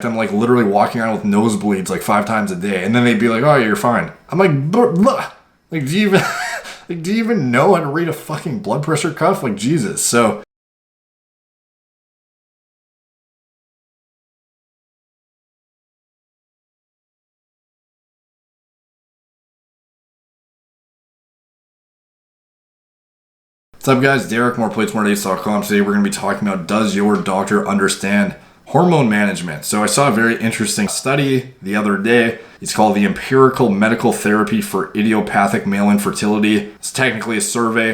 I'm like literally walking around with nosebleeds like 5 times a day, and then they'd be like, "Oh, you're fine." I'm like, "Blah." Like, do you even like, do you even know how to read a fucking blood pressure cuff? Like, Jesus. So what's up, guys? Derek, moreplates.com. Today we're going to be talking about, does your doctor understand hormone management? So I saw a very interesting study the other day. It's called the Empirical Medical Therapy for Idiopathic Male Infertility. It's technically a survey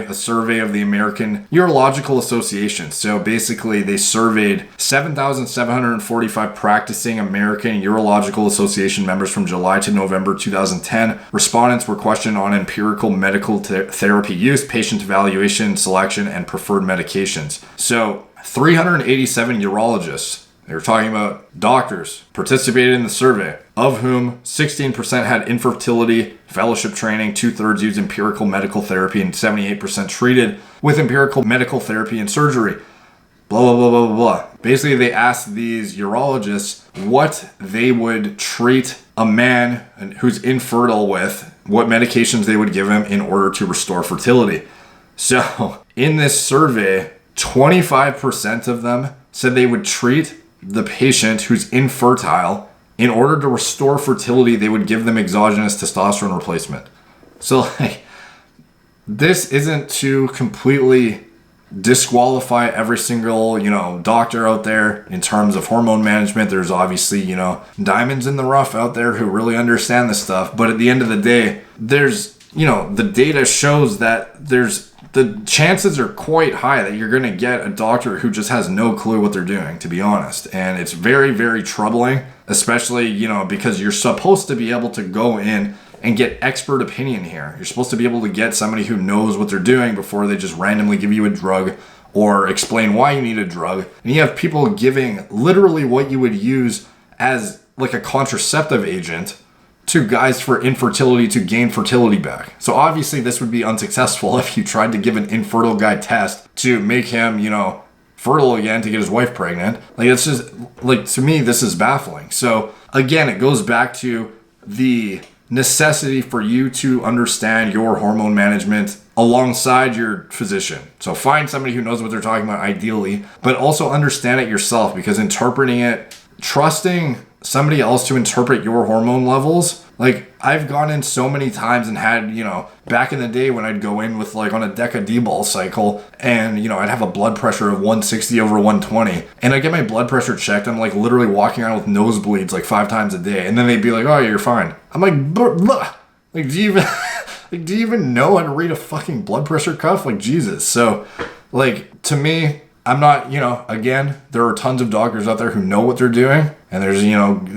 of the American Urological Association. So basically they surveyed 7,745 practicing American Urological Association members from July to November 2010. Respondents were questioned on empirical medical therapy use, patient evaluation, selection, and preferred medications. So 387 urologists, they were talking about doctors, participated in the survey, of whom 16% had infertility fellowship training, 2/3 used empirical medical therapy, and 78% treated with empirical medical therapy and surgery. Blah, blah, blah, blah, blah. Basically, they asked these urologists what they would treat a man who's infertile with, what medications they would give him in order to restore fertility. So, in this survey, 25% of them said they would treat the patient who's infertile. In order to restore fertility, they would give them exogenous testosterone replacement. So, like, this isn't to completely disqualify every single, doctor out there in terms of hormone management. There's obviously, diamonds in the rough out there who really understand this stuff. But at the end of the day, there's, the data shows that the chances are quite high that you're going to get a doctor who just has no clue what they're doing, to be honest. And it's very, very troubling, especially, because you're supposed to be able to go in and get expert opinion here. You're supposed to be able to get somebody who knows what they're doing before they just randomly give you a drug or explain why you need a drug. And you have people giving literally what you would use as like a contraceptive agent to guys for infertility to gain fertility back. So obviously this would be unsuccessful if you tried to give an infertile guy test to make him, fertile again to get his wife pregnant. Like, it's just, like, to me, this is baffling. So again, it goes back to the necessity for you to understand your hormone management alongside your physician. So find somebody who knows what they're talking about ideally, but also understand it yourself, because interpreting it, trusting somebody else to interpret your hormone levels, like, I've gone in so many times and had, back in the day when I'd go in with, like, on a Deca D-ball cycle and, I'd have a blood pressure of 160 over 120, and I get my blood pressure checked, I'm like literally walking around with nosebleeds like 5 times a day, and then they'd be like, "Oh, you're fine." I'm like, blah. Like, do you even like, do you even know how to read a fucking blood pressure cuff? Like, Jesus. So, like, to me, I'm not, again, there are tons of doctors out there who know what they're doing. And there's,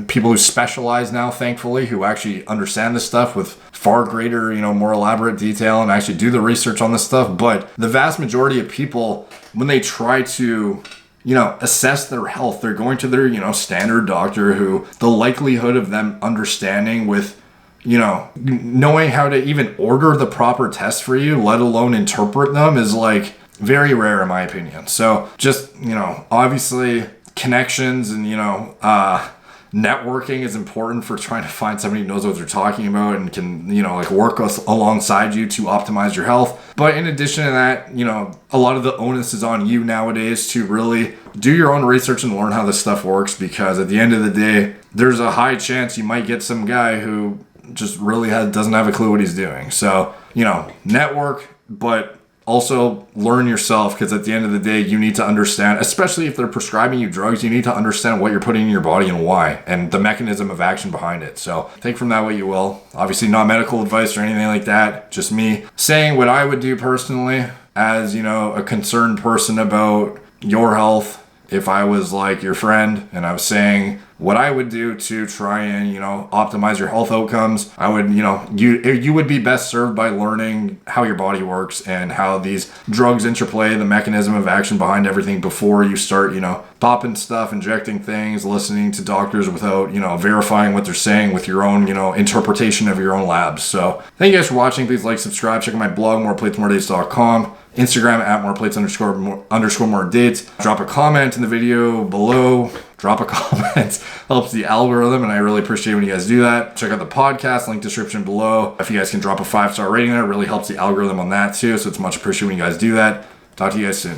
people who specialize now, thankfully, who actually understand this stuff with far greater, more elaborate detail and actually do the research on this stuff. But the vast majority of people, when they try to, assess their health, they're going to their, standard doctor who the likelihood of them understanding with, knowing how to even order the proper tests for you, let alone interpret them, is like very rare in my opinion. So just, obviously connections and, networking is important for trying to find somebody who knows what they're talking about and can, work alongside you to optimize your health. But in addition to that, a lot of the onus is on you nowadays to really do your own research and learn how this stuff works, because at the end of the day, there's a high chance you might get some guy who just really doesn't have a clue what he's doing. So, network, but also learn yourself, because at the end of the day, you need to understand, especially if they're prescribing you drugs, you need to understand what you're putting in your body and why, and the mechanism of action behind it. So take from that what you will. Obviously not medical advice or anything like that, just me saying what I would do personally as, a concerned person about your health. If I was like your friend and I was saying what I would do to try and, optimize your health outcomes, I would, you would be best served by learning how your body works and how these drugs interplay, the mechanism of action behind everything before you start, popping stuff, injecting things, listening to doctors without, verifying what they're saying with your own, interpretation of your own labs. So thank you guys for watching. Please like, subscribe, check out my blog, moreplatesmoredates.com. Instagram at moreplates_more dates. Drop a comment in the video below drop a comment. Helps the algorithm, and I really appreciate when you guys do that. Check out the podcast, link description below. If you guys can drop a 5-star rating there, it really helps the algorithm on that too. So it's much appreciated when you guys do that. Talk to you guys soon.